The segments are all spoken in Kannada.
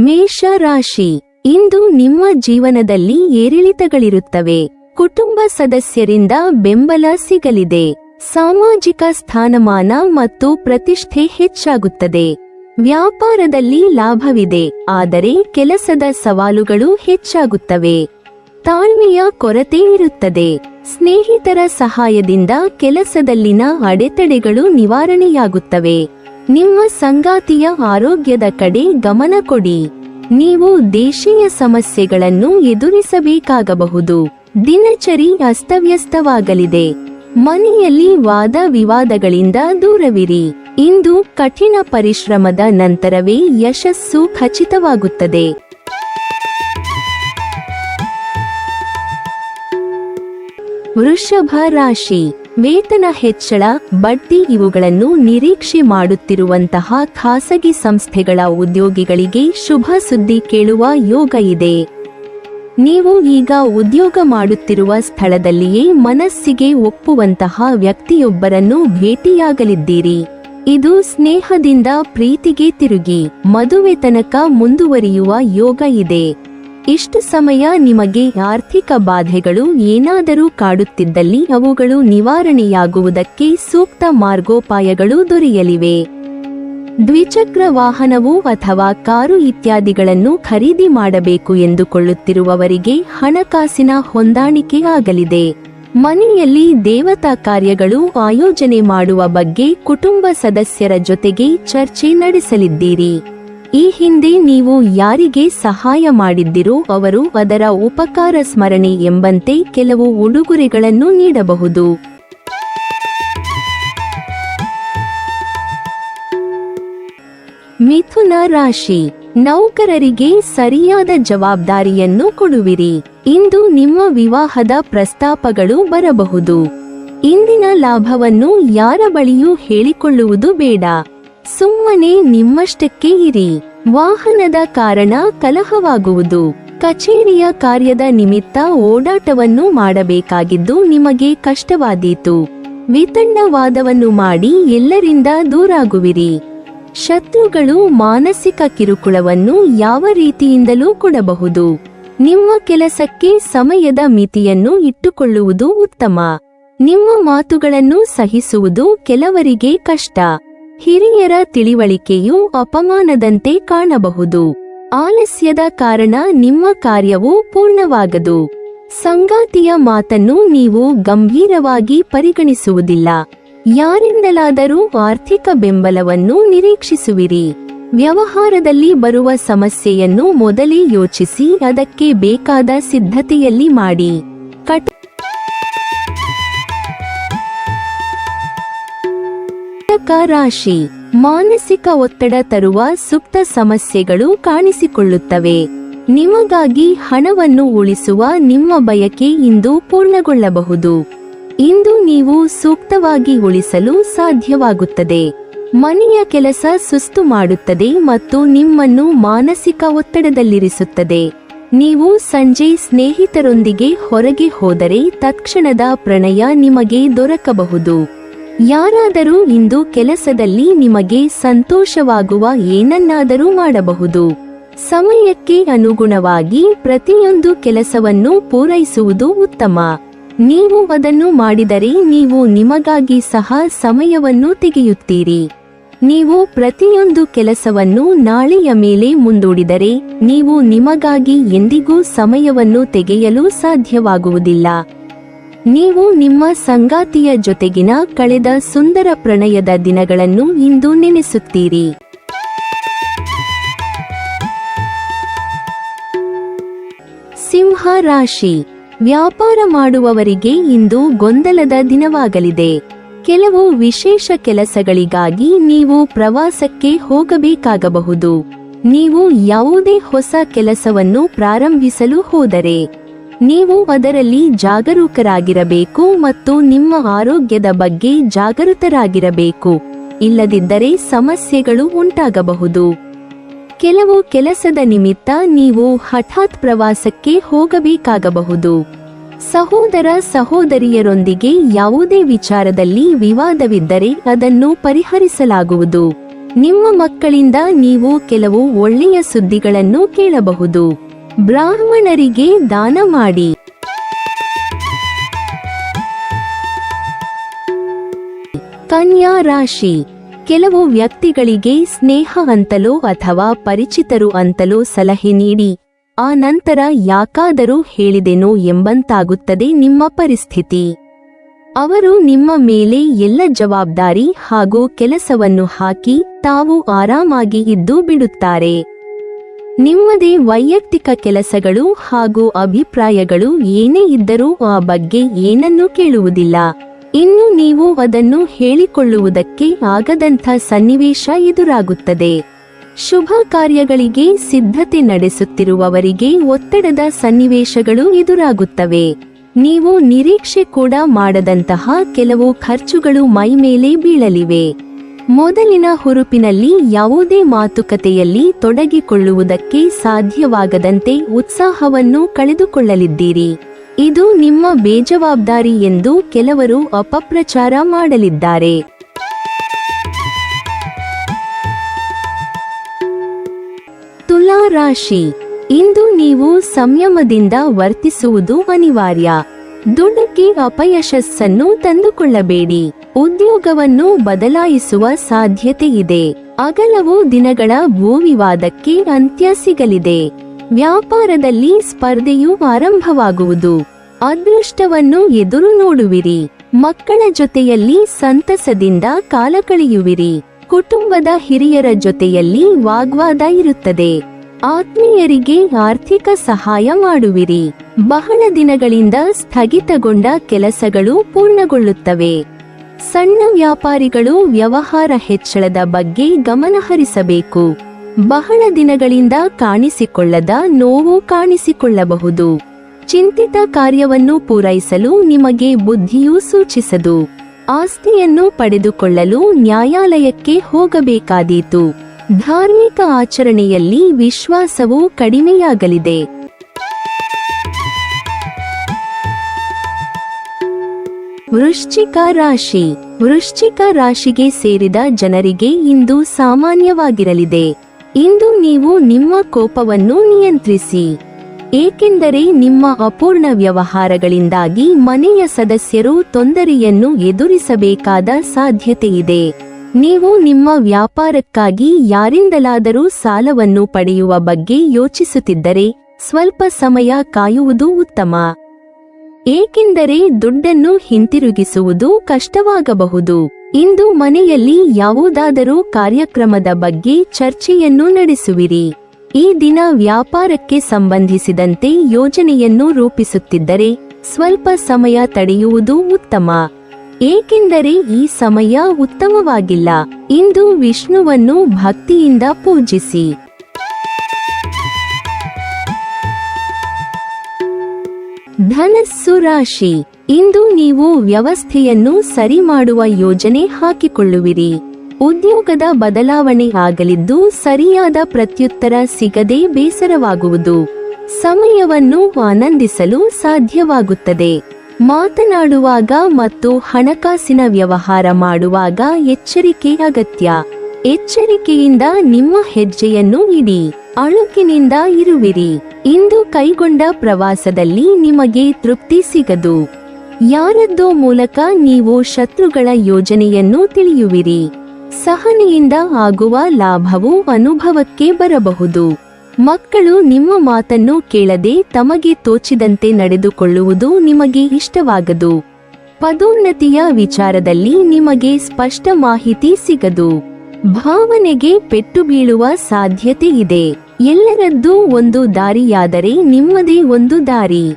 ಮೇಷ ರಾಶಿ. ಇಂದು ನಿಮ್ಮ ಜೀವನದಲ್ಲಿ ಏರಿಳಿತಗಳಿರುತ್ತವೆ. ಕುಟುಂಬ ಸದಸ್ಯರಿಂದ ಬೆಂಬಲ ಸಿಗಲಿದೆ. ಸಾಮಾಜಿಕ ಸ್ಥಾನಮಾನ ಮತ್ತು ಪ್ರತಿಷ್ಠೆ ಹೆಚ್ಚಾಗುತ್ತದೆ. ವ್ಯಾಪಾರದಲ್ಲಿ ಲಾಭವಿದೆ, ಆದರೆ ಕೆಲಸದ ಸವಾಲುಗಳು ಹೆಚ್ಚಾಗುತ್ತವೆ. ತಾಳ್ಮೆಯ ಕೊರತೆ ಇರುತ್ತದೆ. ಸ್ನೇಹಿತರ ಸಹಾಯದಿಂದ ಕೆಲಸದಲ್ಲಿನ ಅಡೆತಡೆಗಳು ನಿವಾರಣೆಯಾಗುತ್ತವೆ. ನಿಮ್ಮ ಸಂಗಾತಿಯ ಆರೋಗ್ಯದ ಕಡೆ ಗಮನ ಕೊಡಿ. ನೀವು ದೇಶೀಯ ಸಮಸ್ಯೆಗಳನ್ನು ಎದುರಿಸಬೇಕಾಗಬಹುದು. ದಿನಚರಿ ಅಸ್ತವ್ಯಸ್ತವಾಗಲಿದೆ. ಮನೆಯಲ್ಲಿ ವಾದ ವಿವಾದಗಳಿಂದ ದೂರವಿರಿ. ಇಂದು ಕಠಿಣ ಪರಿಶ್ರಮದ ನಂತರವೇ ಯಶಸ್ಸು ಖಚಿತವಾಗುತ್ತದೆ. ವೃಷಭ ರಾಶಿ. ವೇತನ ಹೆಚ್ಚಳ, ಬಡ್ತಿ ಇವುಗಳನ್ನು ನಿರೀಕ್ಷೆ ಮಾಡುತ್ತಿರುವಂತಹ ಖಾಸಗಿ ಸಂಸ್ಥೆಗಳ ಉದ್ಯೋಗಿಗಳಿಗೆ ಶುಭ ಸುದ್ದಿ ಕೇಳುವ ಯೋಗ ಇದೆ. ನೀವು ಈಗ ಉದ್ಯೋಗ ಮಾಡುತ್ತಿರುವ ಸ್ಥಳದಲ್ಲಿಯೇ ಮನಸ್ಸಿಗೆ ಒಪ್ಪುವಂತಹ ವ್ಯಕ್ತಿಯೊಬ್ಬರನ್ನು ಭೇಟಿಯಾಗಲಿದ್ದೀರಿ. ಇದು ಸ್ನೇಹದಿಂದ ಪ್ರೀತಿಗೆ ತಿರುಗಿ ಮದುವೆ ತನಕ ಮುಂದುವರಿಯುವ ಯೋಗ ಇದೆ. ಇಷ್ಟು ಸಮಯ ನಿಮಗೆ ಆರ್ಥಿಕ ಬಾಧೆಗಳು ಏನಾದರೂ ಕಾಡುತ್ತಿದ್ದಲ್ಲಿ ಅವುಗಳು ನಿವಾರಣೆಯಾಗುವುದಕ್ಕೆ ಸೂಕ್ತ ಮಾರ್ಗೋಪಾಯಗಳು ದೊರೆಯಲಿವೆ. ದ್ವಿಚಕ್ರ ವಾಹನವು ಅಥವಾ ಕಾರು ಇತ್ಯಾದಿಗಳನ್ನು ಖರೀದಿ ಮಾಡಬೇಕು ಎಂದುಕೊಳ್ಳುತ್ತಿರುವವರಿಗೆ ಹಣಕಾಸಿನ ಹೊಂದಾಣಿಕೆ ಆಗಲಿದೆ. ಮನೆಯಲ್ಲಿ ದೇವತಾ ಕಾರ್ಯಗಳು ಆಯೋಜನೆ ಮಾಡುವ ಬಗ್ಗೆ ಕುಟುಂಬ ಸದಸ್ಯರ ಜೊತೆಗೆ ಚರ್ಚೆ ನಡೆಸಲಿದ್ದೀರಿ. ಈ ಹಿಂದೆ ನೀವು ಯಾರಿಗೆ ಸಹಾಯ ಮಾಡಿದ್ದಿರೋ ಅವರು ಅದರ ಉಪಕಾರ ಸ್ಮರಣೆ ಎಂಬಂತೆ ಕೆಲವು ಉಡುಗೊರೆಗಳನ್ನು ನೀಡಬಹುದು. ಮಿಥುನ ರಾಶಿ. ನೌಕರರಿಗೆ ಸರಿಯಾದ ಜವಾಬ್ದಾರಿಯನ್ನು ಕೊಡುವಿರಿ. ಇಂದು ನಿಮ್ಮ ವಿವಾಹದ ಪ್ರಸ್ತಾಪಗಳು ಬರಬಹುದು. ಇಂದಿನ ಲಾಭವನ್ನು ಯಾರ ಬಳಿಯೂ ಹೇಳಿಕೊಳ್ಳುವುದು ಬೇಡ. ಸುಮ್ಮನೆ ನಿಮ್ಮಷ್ಟಕ್ಕೆ ಇರಿ. ವಾಹನದ ಕಾರಣ ಕಲಹವಾಗುವುದು. ಕಚೇರಿಯ ಕಾರ್ಯದ ನಿಮಿತ್ತ ಓಡಾಟವನ್ನು ಮಾಡಬೇಕಾಗಿದ್ದು ನಿಮಗೆ ಕಷ್ಟವಾದೀತು. ವಿತಂಡವಾದವನ್ನು ಮಾಡಿ ಎಲ್ಲರಿಂದ ದೂರಾಗುವಿರಿ. ಶತ್ರುಗಳು ಮಾನಸಿಕ ಕಿರುಕುಳವನ್ನು ಯಾವ ರೀತಿಯಿಂದಲೂ ಕೊಡಬಹುದು. ನಿಮ್ಮ ಕೆಲಸಕ್ಕೆ ಸಮಯದ ಮಿತಿಯನ್ನು ಇಟ್ಟುಕೊಳ್ಳುವುದು ಉತ್ತಮ. ನಿಮ್ಮ ಮಾತುಗಳನ್ನು ಸಹಿಸುವುದು ಕೆಲವರಿಗೆ ಕಷ್ಟ. ಹಿರಿಯರ ತಿಳಿವಳಿಕೆಯು ಅಪಮಾನದಂತೆ ಕಾಣಬಹುದು. ಆಲಸ್ಯದ ಕಾರಣ ನಿಮ್ಮ ಕಾರ್ಯವು ಪೂರ್ಣವಾಗದು. ಸಂಗಾತಿಯ ಮಾತನ್ನು ನೀವು ಗಂಭೀರವಾಗಿ ಪರಿಗಣಿಸುವುದಿಲ್ಲ. ಯಾರಿಂದಲಾದರೂ ಆರ್ಥಿಕ ಬೆಂಬಲವನ್ನು ನಿರೀಕ್ಷಿಸುವಿರಿ. ವ್ಯವಹಾರದಲ್ಲಿ ಬರುವ ಸಮಸ್ಯೆಯನ್ನು ಮೊದಲೇ ಯೋಚಿಸಿ ಅದಕ್ಕೆ ಬೇಕಾದ ಸಿದ್ಧತೆಯಲ್ಲಿ ಮಾಡಿ. ಕಟಕ ರಾಶಿ. ಮಾನಸಿಕ ಒತ್ತಡ ತರುವ ಸುಪ್ತ ಸಮಸ್ಯೆಗಳು ಕಾಣಿಸಿಕೊಳ್ಳುತ್ತವೆ. ನಿಮಗಾಗಿ ಹಣವನ್ನು ಉಳಿಸುವ ನಿಮ್ಮ ಬಯಕೆ ಇಂದು ಪೂರ್ಣಗೊಳ್ಳಬಹುದು. ಇಂದು ನೀವು ಸೂಕ್ತವಾಗಿ ಉಳಿಸಲು ಸಾಧ್ಯವಾಗುತ್ತದೆ. ಮನೆಯ ಕೆಲಸ ಸುಸ್ತು ಮಾಡುತ್ತದೆ ಮತ್ತು ನಿಮ್ಮನ್ನು ಮಾನಸಿಕ ಒತ್ತಡದಲ್ಲಿರಿಸುತ್ತದೆ. ನೀವು ಸಂಜೆ ಸ್ನೇಹಿತರೊಂದಿಗೆ ಹೊರಗೆ ಹೋದರೆ ತತ್ಕ್ಷಣದ ಪ್ರಣಯ ನಿಮಗೆ ದೊರಕಬಹುದು. ಯಾರಾದರೂ ಇಂದು ಕೆಲಸದಲ್ಲಿ ನಿಮಗೆ ಸಂತೋಷವಾಗುವ ಏನನ್ನಾದರೂ ಮಾಡಬಹುದು. ಸಮಯಕ್ಕೆ ಅನುಗುಣವಾಗಿ ಪ್ರತಿಯೊಂದು ಕೆಲಸವನ್ನು ಪೂರೈಸುವುದು ಉತ್ತಮ. ನೀವು ಅದನ್ನು ಮಾಡಿದರೆ ನೀವು ನಿಮಗಾಗಿ ಸಹ ಸಮಯವನ್ನು ತೆಗೆಯುತ್ತೀರಿ. ನೀವು ಪ್ರತಿಯೊಂದು ಕೆಲಸವನ್ನು ನಾಳೆಯ ಮೇಲೆ ಮುಂದೂಡಿದರೆ ನೀವು ನಿಮಗಾಗಿ ಎಂದಿಗೂ ಸಮಯವನ್ನು ತೆಗೆಯಲು ಸಾಧ್ಯವಾಗುವುದಿಲ್ಲ. ನೀವು ನಿಮ್ಮ ಸಂಗಾತಿಯ ಜೊತೆಗಿನ ಕಳೆದ ಸುಂದರ ಪ್ರಣಯದ ದಿನಗಳನ್ನು ಇಂದು ನೆನೆಸುತ್ತೀರಿ. ಸಿಂಹ ರಾಶಿ. ವ್ಯಾಪಾರ ಮಾಡುವವರಿಗೆ ಇಂದು ಗೊಂದಲದ ದಿನವಾಗಲಿದೆ. ಕೆಲವು ವಿಶೇಷ ಕೆಲಸಗಳಿಗಾಗಿ ನೀವು ಪ್ರವಾಸಕ್ಕೆ ಹೋಗಬೇಕಾಗಬಹುದು. ನೀವು ಯಾವುದೇ ಹೊಸ ಕೆಲಸವನ್ನು ಪ್ರಾರಂಭಿಸಲು ಹೋದರೆ ನೀವು ಅದರಲ್ಲಿ ಜಾಗರೂಕರಾಗಿರಬೇಕು ಮತ್ತು ನಿಮ್ಮ ಆರೋಗ್ಯದ ಬಗ್ಗೆ ಜಾಗೃತರಾಗಿರಬೇಕು. ಇಲ್ಲದಿದ್ದರೆ ಸಮಸ್ಯೆಗಳು ಉಂಟಾಗಬಹುದು. ಕೆಲವು ಕೆಲಸದ ನಿಮಿತ್ತ ನೀವು ಹಠಾತ್ ಪ್ರವಾಸಕ್ಕೆ ಹೋಗಬೇಕಾಗಬಹುದು. ಸಹೋದರ ಸಹೋದರಿಯರೊಂದಿಗೆ ಯಾವುದೇ ವಿಚಾರದಲ್ಲಿ ವಿವಾದವಿದ್ದರೆ ಅದನ್ನು ಪರಿಹರಿಸಲಾಗುವುದು. ನಿಮ್ಮ ಮಕ್ಕಳಿಂದ ನೀವು ಕೆಲವು ಒಳ್ಳೆಯ ಸುದ್ದಿಗಳನ್ನು ಕೇಳಬಹುದು. ಬ್ರಾಹ್ಮಣರಿಗೆ ದಾನ ಮಾಡಿ. ಕನ್ಯಾ ರಾಶಿ. ಕೆಲವು ವ್ಯಕ್ತಿಗಳಿಗೆ ಸ್ನೇಹ ಅಂತಲೋ ಅಥವಾ ಪರಿಚಿತರು ಅಂತಲೋ ಸಲಹೆ ನೀಡಿ ಆ ನಂತರ ಯಾಕಾದರೂ ಹೇಳಿದೆನೋ ಎಂಬಂತಾಗುತ್ತದೆ ನಿಮ್ಮ ಪರಿಸ್ಥಿತಿ. ಅವರು ನಿಮ್ಮ ಮೇಲೆ ಎಲ್ಲ ಜವಾಬ್ದಾರಿ ಹಾಗೂ ಕೆಲಸವನ್ನು ಹಾಕಿ ತಾವು ಆರಾಮಾಗಿ ಇದ್ದು ಬಿಡುತ್ತಾರೆ. ನಿಮ್ಮದೇ ವೈಯಕ್ತಿಕ ಕೆಲಸಗಳು ಹಾಗೂ ಅಭಿಪ್ರಾಯಗಳು ಏನೇ ಇದ್ದರೂ ಆ ಬಗ್ಗೆ ಏನನ್ನೂ ಕೇಳುವುದಿಲ್ಲ. ಇನ್ನು ನೀವು ಅದನ್ನು ಹೇಳಿಕೊಳ್ಳುವುದಕ್ಕೆ ಆಗದಂಥ ಸನ್ನಿವೇಶ ಎದುರಾಗುತ್ತದೆ. ಶುಭ ಕಾರ್ಯಗಳಿಗೆ ಸಿದ್ಧತೆ ನಡೆಸುತ್ತಿರುವವರಿಗೆ ಒತ್ತಡದ ಸನ್ನಿವೇಶಗಳು ಎದುರಾಗುತ್ತವೆ. ನೀವು ನಿರೀಕ್ಷೆ ಕೂಡ ಮಾಡದಂತಹ ಕೆಲವು ಖರ್ಚುಗಳು ಮೈಮೇಲೆ ಬೀಳಲಿವೆ. ಮೊದಲಿನ ಹುರುಪಿನಲ್ಲಿ ಯಾವುದೇ ಮಾತುಕತೆಯಲ್ಲಿ ತೊಡಗಿಕೊಳ್ಳುವುದಕ್ಕೆ ಸಾಧ್ಯವಾಗದಂತೆ ಉತ್ಸಾಹವನ್ನು ಕಳೆದುಕೊಳ್ಳಲಿದ್ದೀರಿ. ಇದು ನಿಮ್ಮ ಬೇಜವಾಬ್ದಾರಿ ಎಂದು ಕೆಲವರು ಅಪಪ್ರಚಾರ ಮಾಡಲಿದ್ದಾರೆ. ತುಲಾ ರಾಶಿ. ಇಂದು ನೀವು ಸಂಯಮದಿಂದ ವರ್ತಿಸುವುದು ಅನಿವಾರ್ಯ. ದುಡುಕಿ ಅಪಯಶಸ್ಸನ್ನು ತಂದುಕೊಳ್ಳಬೇಡಿ. ಉದ್ಯೋಗವನ್ನು ಬದಲಾಯಿಸುವ ಸಾಧ್ಯತೆ ಇದೆ. ಅಗಲವು ದಿನಗಳ ಭೂವಿವಾದಕ್ಕೆ ಅಂತ್ಯ ಸಿಗಲಿದೆ. ವ್ಯಾಪಾರದಲ್ಲಿ ಸ್ಪರ್ಧೆಯು ಆರಂಭವಾಗುವುದು. ಅದೃಷ್ಟವನ್ನು ಎದುರು ನೋಡುವಿರಿ. ಮಕ್ಕಳ ಜೊತೆಯಲ್ಲಿ ಸಂತಸದಿಂದ ಕಾಲ ಕಳೆಯುವಿರಿ. ಕುಟುಂಬದ ಹಿರಿಯರ ಜೊತೆಯಲ್ಲಿ ವಾಗ್ವಾದ ಇರುತ್ತದೆ. ಆತ್ಮೀಯರಿಗೆ ಆರ್ಥಿಕ ಸಹಾಯ ಮಾಡುವಿರಿ. ಬಹಳ ದಿನಗಳಿಂದ ಸ್ಥಗಿತಗೊಂಡ ಕೆಲಸಗಳು ಪೂರ್ಣಗೊಳ್ಳುತ್ತವೆ. ಸಣ್ಣ ವ್ಯಾಪಾರಿಗಳು ವ್ಯವಹಾರ ಹೆಚ್ಚಳದ ಬಗ್ಗೆ ಗಮನಹರಿಸಬೇಕು. ಬಹಳ ದಿನಗಳಿಂದ ಕಾಣಿಸಿಕೊಳ್ಳದ ನೋವು ಕಾಣಿಸಿಕೊಳ್ಳಬಹುದು. ಚಿಂತಿತ ಕಾರ್ಯವನ್ನು ಪೂರೈಸಲು ನಿಮಗೆ ಬುದ್ಧಿಯೂ ಸೂಚಿಸದು. ಆಸ್ತಿಯನ್ನು ಪಡೆದುಕೊಳ್ಳಲು ನ್ಯಾಯಾಲಯಕ್ಕೆ ಹೋಗಬೇಕಾದೀತು. ಧಾರ್ಮಿಕ ಆಚರಣೆಯಲ್ಲಿ ವಿಶ್ವಾಸವು ಕಡಿಮೆಯಾಗಲಿದೆ. ವೃಶ್ಚಿಕ ರಾಶಿ. ವೃಶ್ಚಿಕ ರಾಶಿಗೆ ಸೇರಿದ ಜನರಿಗೆ ಇಂದು ಸಾಮಾನ್ಯವಾಗಿರಲಿದೆ. ಇಂದು ನೀವು ನಿಮ್ಮ ಕೋಪವನ್ನು ನಿಯಂತ್ರಿಸಿ. ಏಕೆಂದರೆ ನಿಮ್ಮ ಅಪೂರ್ಣ ವ್ಯವಹಾರಗಳಿಂದಾಗಿ ಮನೆಯ ಸದಸ್ಯರು ತೊಂದರೆಯನ್ನು ಎದುರಿಸಬೇಕಾದ ಸಾಧ್ಯತೆಯಿದೆ. ನೀವು ನಿಮ್ಮ ವ್ಯಾಪಾರಕ್ಕಾಗಿ ಯಾರಿಂದಲಾದರೂ ಸಾಲವನ್ನು ಪಡೆಯುವ ಬಗ್ಗೆ ಯೋಚಿಸುತ್ತಿದ್ದರೆ ಸ್ವಲ್ಪ ಸಮಯ ಕಾಯುವುದು ಉತ್ತಮ. ಏಕೆಂದರೆ ದುಡ್ಡನ್ನು ಹಿಂತಿರುಗಿಸುವುದು ಕಷ್ಟವಾಗಬಹುದು. ಇಂದು ಮನೆಯಲ್ಲಿ ಯಾವುದಾದರೂ ಕಾರ್ಯಕ್ರಮದ ಬಗ್ಗೆ ಚರ್ಚೆಯನ್ನು ನಡೆಸುವಿರಿ. ಈ ದಿನ ವ್ಯಾಪಾರಕ್ಕೆ ಸಂಬಂಧಿಸಿದಂತೆ ಯೋಜನೆಯನ್ನು ರೂಪಿಸುತ್ತಿದ್ದರೆ ಸ್ವಲ್ಪ ಸಮಯ ತಡೆಯುವುದು ಉತ್ತಮ. ಏಕೆಂದರೆ ಈ ಸಮಯ ಉತ್ತಮವಾಗಿಲ್ಲ. ಇಂದು ವಿಷ್ಣುವನ್ನು ಭಕ್ತಿಯಿಂದ ಪೂಜಿಸಿ. ಧನಸ್ಸು ರಾಶಿ. ಇಂದು ನೀವು ವ್ಯವಸ್ಥೆಯನ್ನು ಸರಿ ಮಾಡುವ ಯೋಜನೆ ಹಾಕಿಕೊಳ್ಳುವಿರಿ. ಉದ್ಯೋಗದ ಬದಲಾವಣೆ ಆಗಲಿದ್ದು ಸರಿಯಾದ ಪ್ರತ್ಯುತ್ತರ ಸಿಗದೆ ಬೇಸರವಾಗುವುದು. ಸಮಯವನ್ನು ಆನಂದಿಸಲು ಸಾಧ್ಯವಾಗುತ್ತದೆ. ಮಾತನಾಡುವಾಗ ಮತ್ತು ಹಣಕಾಸಿನ ವ್ಯವಹಾರ ಮಾಡುವಾಗ ಎಚ್ಚರಿಕೆ ಅಗತ್ಯ. ಎಚ್ಚರಿಕೆಯಿಂದ ನಿಮ್ಮ ಹೆಜ್ಜೆಯನ್ನು ಇಡಿ. ಅಳುಕಿನಿಂದ ಇರುವಿರಿ. ಇಂದು ಕೈಗೊಂಡ ಪ್ರವಾಸದಲ್ಲಿ ನಿಮಗೆ ತೃಪ್ತಿ ಸಿಗದು. ಯಾರದ್ದೋ ಮೂಲಕ ನೀವು ಶತ್ರುಗಳ ಯೋಜನೆಯನ್ನು ತಿಳಿಯುವಿರಿ. ಸಹನೆಯಿಂದ ಆಗುವ ಲಾಭವು ಅನುಭವಕ್ಕೆ ಬರಬಹುದು. ಮಕ್ಕಳು ನಿಮ್ಮ ಮಾತನ್ನು ಕೇಳದೆ ತಮಗೆ ತೋಚಿದಂತೆ ನಡೆದುಕೊಳ್ಳುವುದು ನಿಮಗೆ ಇಷ್ಟವಾಗದು. ಪದೋನ್ನತಿಯ ವಿಚಾರದಲ್ಲಿ ನಿಮಗೆ ಸ್ಪಷ್ಟ ಮಾಹಿತಿ ಸಿಗದು. ಭಾವನೆಗೆ ಪೆಟ್ಟು ಬೀಳುವ ಸಾಧ್ಯತೆ ಇದೆ. ಎಲ್ಲರದ್ದೂ ಒಂದು ದಾರಿಯಾದರೆ ನಿಮ್ಮದೇ ಒಂದು ದಾರಿ.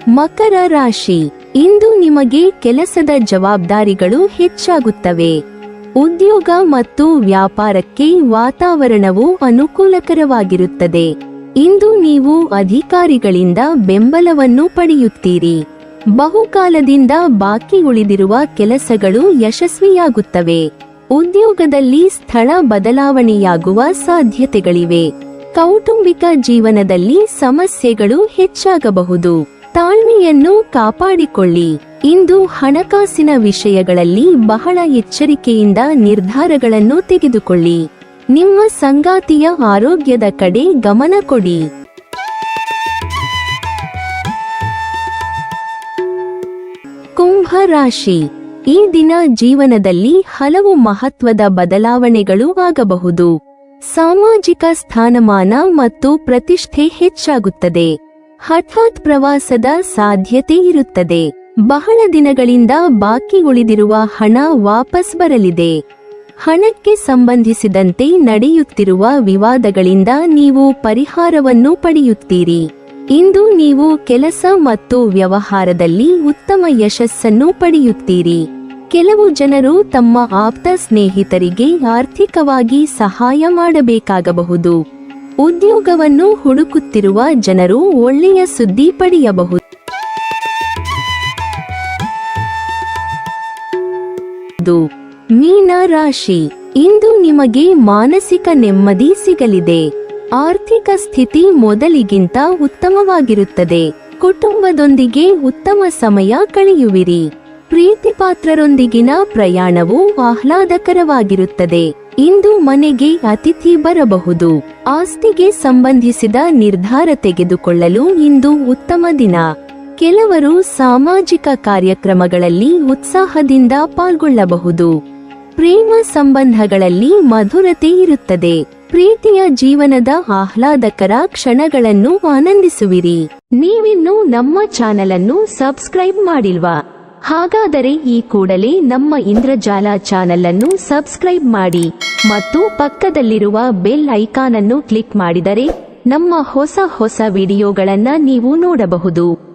ಮಕರ ರಾಶಿ. ಇಂದು ನಿಮಗೆ ಕೆಲಸದ ಜವಾಬ್ದಾರಿಗಳು ಹೆಚ್ಚಾಗುತ್ತವೆ. ಉದ್ಯೋಗ ಮತ್ತು ವ್ಯಾಪಾರಕ್ಕೆ ವಾತಾವರಣವು ಅನುಕೂಲಕರವಾಗಿರುತ್ತದೆ. ಇಂದು ನೀವು ಅಧಿಕಾರಿಗಳಿಂದ ಬೆಂಬಲವನ್ನು ಪಡೆಯುತ್ತೀರಿ. ಬಹುಕಾಲದಿಂದ ಬಾಕಿ ಉಳಿದಿರುವ ಕೆಲಸಗಳು ಯಶಸ್ವಿಯಾಗುತ್ತವೆ. ಉದ್ಯೋಗದಲ್ಲಿ ಸ್ಥಳ ಬದಲಾವಣೆಯಾಗುವ ಸಾಧ್ಯತೆಗಳಿವೆ. ಕೌಟುಂಬಿಕ ಜೀವನದಲ್ಲಿ ಸಮಸ್ಯೆಗಳು ಹೆಚ್ಚಾಗಬಹುದು. ತಾಳ್ಮೆಯನ್ನು ಕಾಪಾಡಿಕೊಳ್ಳಿ. ಇಂದು ಹಣಕಾಸಿನ ವಿಷಯಗಳಲ್ಲಿ ಬಹಳ ಎಚ್ಚರಿಕೆಯಿಂದ ನಿರ್ಧಾರಗಳನ್ನು ತೆಗೆದುಕೊಳ್ಳಿ. ನಿಮ್ಮ ಸಂಗಾತಿಯ ಆರೋಗ್ಯದ ಕಡೆ ಗಮನ ಕೊಡಿ. ಕುಂಭ ರಾಶಿ. ಈ ದಿನ ಜೀವನದಲ್ಲಿ ಹಲವು ಮಹತ್ವದ ಬದಲಾವಣೆಗಳು ಆಗಬಹುದು. ಸಾಮಾಜಿಕ ಸ್ಥಾನಮಾನ ಮತ್ತು ಪ್ರತಿಷ್ಠೆ ಹೆಚ್ಚಾಗುತ್ತದೆ. ಹಠಾತ್ ಪ್ರವಾಸದ ಸಾಧ್ಯತೆ ಇರುತ್ತದೆ. ಬಹಳ ದಿನಗಳಿಂದ ಬಾಕಿ ಉಳಿದಿರುವ ಹಣ ವಾಪಸ್ ಬರಲಿದೆ. ಹಣಕ್ಕೆ ಸಂಬಂಧಿಸಿದಂತೆ ನಡೆಯುತ್ತಿರುವ ವಿವಾದಗಳಿಂದ ನೀವು ಪರಿಹಾರವನ್ನು ಪಡೆಯುತ್ತೀರಿ. ಇಂದು ನೀವು ಕೆಲಸ ಮತ್ತು ವ್ಯವಹಾರದಲ್ಲಿ ಉತ್ತಮ ಯಶಸ್ಸನ್ನು ಪಡೆಯುತ್ತೀರಿ. ಕೆಲವು ಜನರು ತಮ್ಮ ಆಪ್ತ ಸ್ನೇಹಿತರಿಗೆ ಆರ್ಥಿಕವಾಗಿ ಸಹಾಯ ಮಾಡಬೇಕಾಗಬಹುದು. ಉದ್ಯೋಗವನ್ನು ಹುಡುಕುತ್ತಿರುವ ಜನರು ಒಳ್ಳೆಯ ಸುದ್ದಿ ಪಡೆಯಬಹುದು. ಮೀನ ರಾಶಿ. ಇಂದು ನಿಮಗೆ ಮಾನಸಿಕ ನೆಮ್ಮದಿ ಸಿಗಲಿದೆ. ಆರ್ಥಿಕ ಸ್ಥಿತಿ ಮೊದಲಿಗಿಂತ ಉತ್ತಮವಾಗಿರುತ್ತದೆ. ಕುಟುಂಬದೊಂದಿಗೆ ಉತ್ತಮ ಸಮಯ ಕಳೆಯುವಿರಿ. ಪ್ರೀತಿಪಾತ್ರರೊಂದಿಗಿನ ಪ್ರಯಾಣವು ಆಹ್ಲಾದಕರವಾಗಿರುತ್ತದೆ. ಇಂದು ಮನೆಗೆ ಅತಿಥಿ ಬರಬಹುದು. ಆಸ್ತಿಗೆ ಸಂಬಂಧಿಸಿದ ನಿರ್ಧಾರ ತೆಗೆದುಕೊಳ್ಳಲು ಇಂದು ಉತ್ತಮ ದಿನ. ಕೆಲವರು ಸಾಮಾಜಿಕ ಕಾರ್ಯಕ್ರಮಗಳಲ್ಲಿ ಉತ್ಸಾಹದಿಂದ ಪಾಲ್ಗೊಳ್ಳಬಹುದು. ಪ್ರೇಮ ಸಂಬಂಧಗಳಲ್ಲಿ ಮಧುರತೆ ಇರುತ್ತದೆ. ಪ್ರೀತಿಯ ಜೀವನದ ಆಹ್ಲಾದಕರ ಕ್ಷಣಗಳನ್ನು ಆನಂದಿಸುವಿರಿ. ನೀವಿನ್ನೂ ನಮ್ಮ ಚಾನೆಲ್ ಅನ್ನು ಸಬ್ಸ್ಕ್ರೈಬ್ ಮಾಡಿಲ್ವಾ? ಹಾಗಾದರೆ ಈ ಕೂಡಲೇ ನಮ್ಮ ಇಂದ್ರಜಾಲ ಚಾನೆಲ್ ಅನ್ನು ಸಬ್ಸ್ಕ್ರೈಬ್ ಮಾಡಿ ಮತ್ತು ಪಕ್ಕದಲ್ಲಿರುವ ಬೆಲ್ ಐಕಾನ್ ಅನ್ನು ಕ್ಲಿಕ್ ಮಾಡಿದರೆ ನಮ್ಮ ಹೊಸ ವಿಡಿಯೋಗಳನ್ನು ನೀವು ನೋಡಬಹುದು.